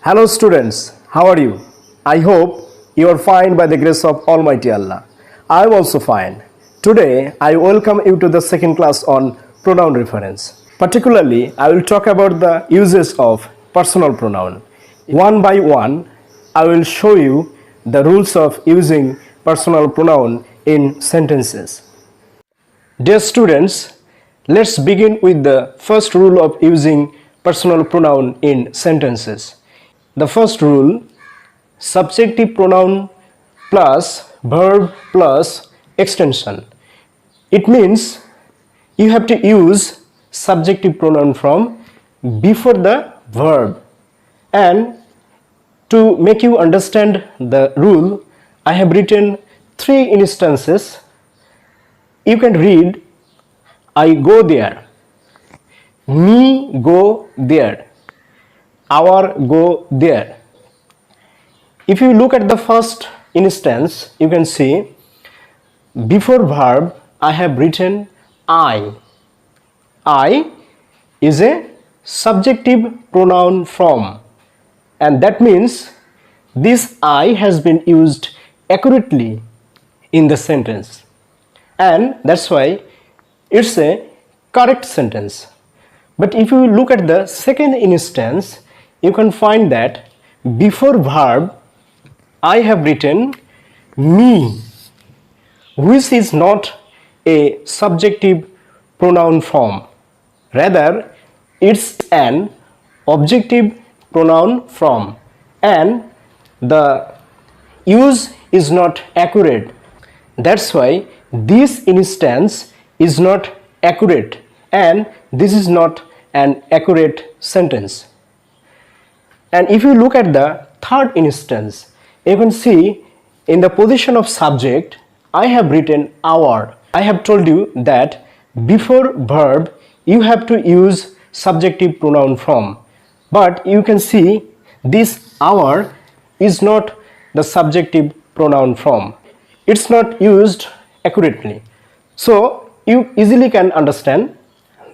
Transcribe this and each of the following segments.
Hello students, how are you? I hope you are fine by the grace of Almighty Allah. I am also fine. Today I welcome you to the second class on pronoun reference. Particularly, I will talk about the uses of personal pronoun. One by one, I will show you the rules of using personal pronoun in sentences. Dear students, let's begin with the first rule of using personal pronoun in sentences. The first rule, subjective pronoun plus verb plus extension. It means you have to use subjective pronoun from before the verb. And to make you understand the rule, I have written 3 instances. You can read, I go there, me go there, our go there. If you look at the first instance, you can see before verb I have written I. I is a subjective pronoun from, and that means this I has been used accurately in the sentence, and that's why it's a correct sentence. But if you look at the second instance, you can find that before verb I have written me, which is not a subjective pronoun form. Rather, it's an objective pronoun form, and the use is not accurate. That's why this instance is not accurate, and this is not an accurate sentence. And if you look at the third instance, you can see in the position of subject, I have written our. I have told you that before verb, you have to use subjective pronoun form. But you can see this our is not the subjective pronoun form. It's not used accurately. So you easily can understand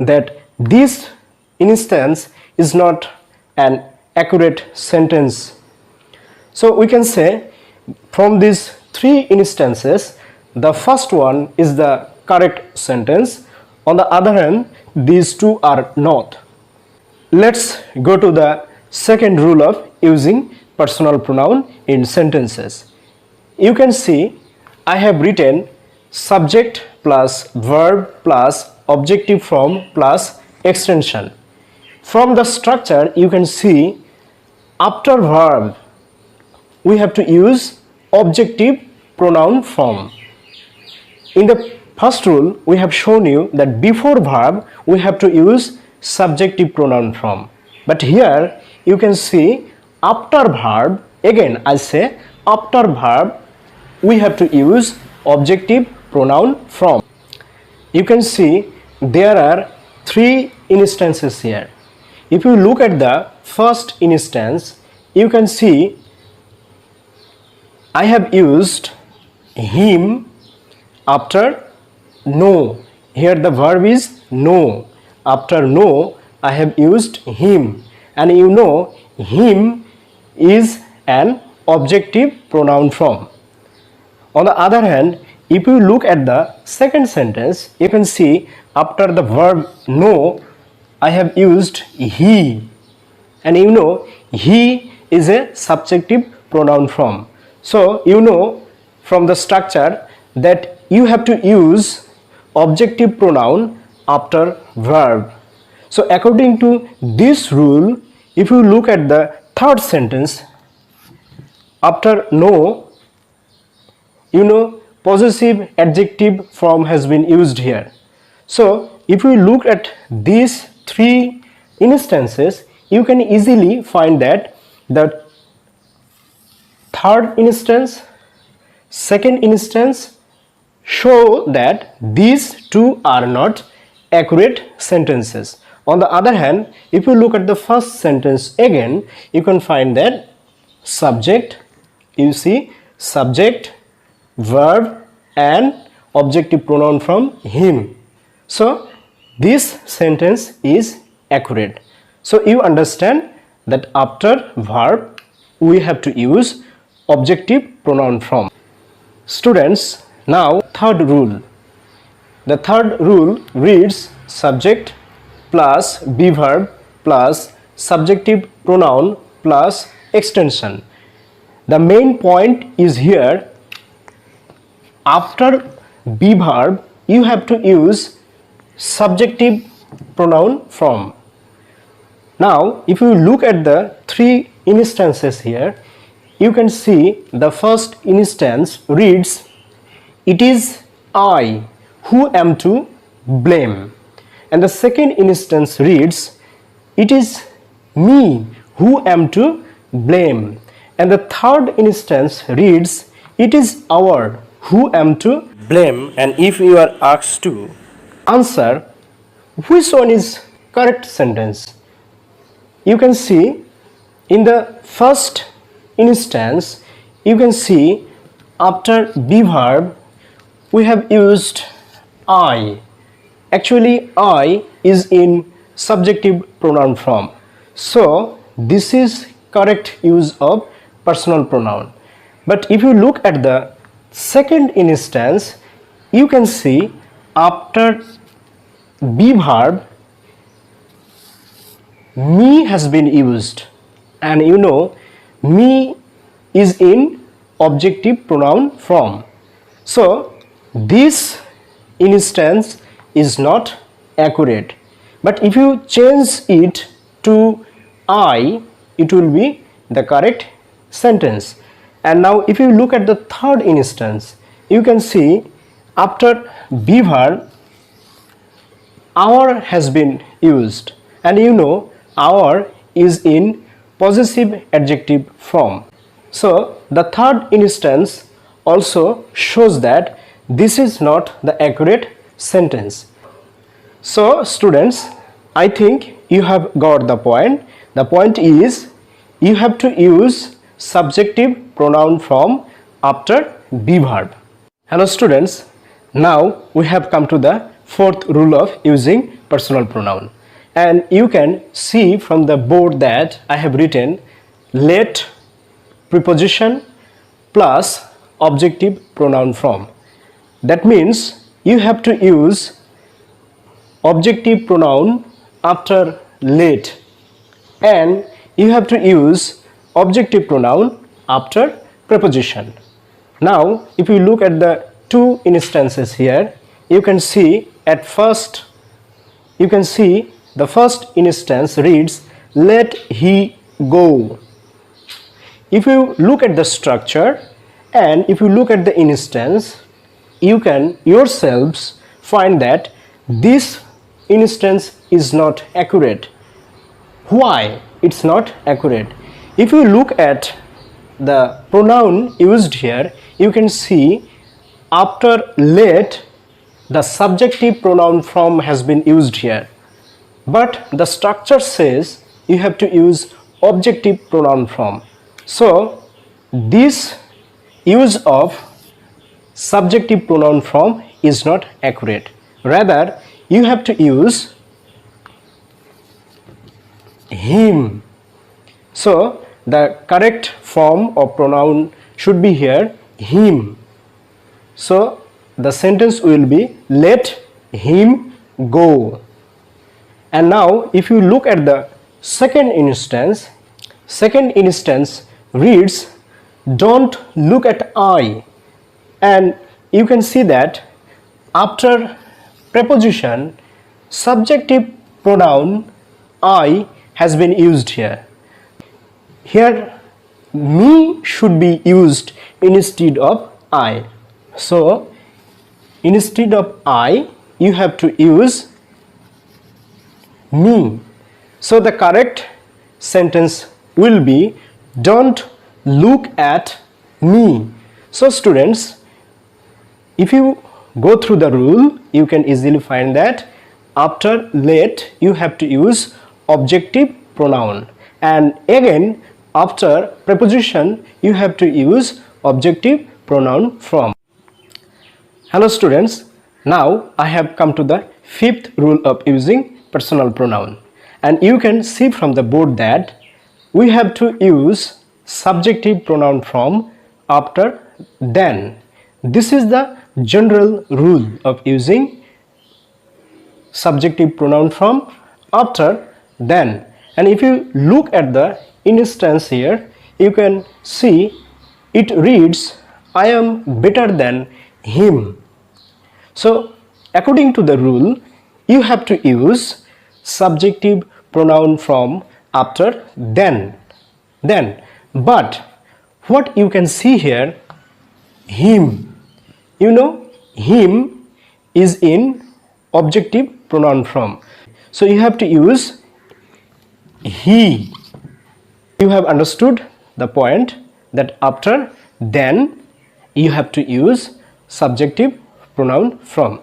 that this instance is not an accurate sentence. So we can say from these 3 instances, the first one is the correct sentence. On the other hand, these 2 are not. Let's go to the second rule of using personal pronoun in sentences. You can see I have written subject plus verb plus objective form plus extension. From the structure, you can see after verb we have to use objective pronoun form. In the first rule, we have shown you that before verb we have to use subjective pronoun form. But here you can see after verb, again I say after verb we have to use objective pronoun form. You can see there are 3 instances here. If you look at the first instance, you can see I have used him after no. Here the verb is no. After no, I have used him, and you know him is an objective pronoun form. On the other hand, if you look at the second sentence, you can see after the verb no, I have used he, and you know he is a subjective pronoun form. So you know from the structure that you have to use objective pronoun after verb. So according to this rule, if you look at the third sentence, after no, you know possessive adjective form has been used here. So if you look at these 3 instances, you can easily find that the third instance, second instance show that these 2 are not accurate sentences. On the other hand, if you look at the first sentence again, you can find that subject, you see subject, verb and objective pronoun from him. So this sentence is accurate. So you understand that after verb we have to use objective pronoun from. Students, now third rule. The third rule reads subject plus be verb plus subjective pronoun plus extension. The main point is here, after be verb you have to use subjective pronoun from. Now if you look at the three instances here, you can see the first instance reads, it is I who am to blame, and the second instance reads, it is me who am to blame, and the third instance reads, it is our who am to blame. And if you are asked to answer which one is correct sentence, you can see in the first instance, you can see after be verb we have used I. Actually I is in subjective pronoun form, so this is correct use of personal pronoun. But if you look at the second instance, you can see after be verb me has been used, and you know me is in objective pronoun form, so this instance is not accurate. But if you change it to I, it will be the correct sentence. And now if you look at the third instance, you can see after be verb our has been used, and you know our is in possessive adjective form. So the third instance also shows that this is not the accurate sentence. So students, I think you have got the point. The point is you have to use subjective pronoun from after be verb. Hello students, now we have come to the fourth rule of using personal pronoun, and you can see from the board that I have written let preposition plus objective pronoun from. That means you have to use objective pronoun after let, and you have to use objective pronoun after preposition. Now if you look at the two instances here, you can see at first, you can see the first instance reads let he go. If you look at the structure and if you look at the instance, you can yourselves find that this instance is not accurate. Why it's not accurate? If you look at the pronoun used here, you can see after let the subjective pronoun from has been used here, but the structure says you have to use objective pronoun from. So this use of subjective pronoun from is not accurate. Rather you have to use him. So the correct form of pronoun should be here him. So the sentence will be let him go. And now if you look at the second instance reads don't look at I, and you can see that after preposition subjective pronoun I has been used here. Here me should be used instead of I. So instead of I you have to use me. So the correct sentence will be don't look at me. So students, if you go through the rule, you can easily find that after let you have to use objective pronoun, and again after preposition you have to use objective pronoun from. Hello students, now I have come to the fifth rule of using personal pronoun, and you can see from the board that we have to use subjective pronoun from after then. This is the general rule of using subjective pronoun from after then. And if you look at the instance here, you can see it reads, I am better than him. So according to the rule, you have to use subjective pronoun from after then. But what you can see here, him, you know, him is in objective pronoun from. So you have to use he. You have understood the point that after then you have to use subjective pronoun from.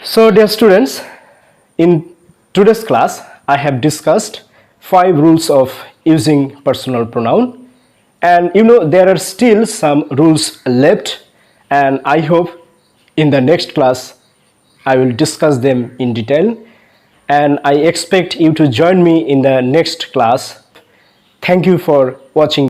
So dear students, in today's class I have discussed 5 rules of using personal pronoun, and you know there are still some rules left, and I hope in the next class I will discuss them in detail, and I expect you to join me in the next class. Thank you for watching.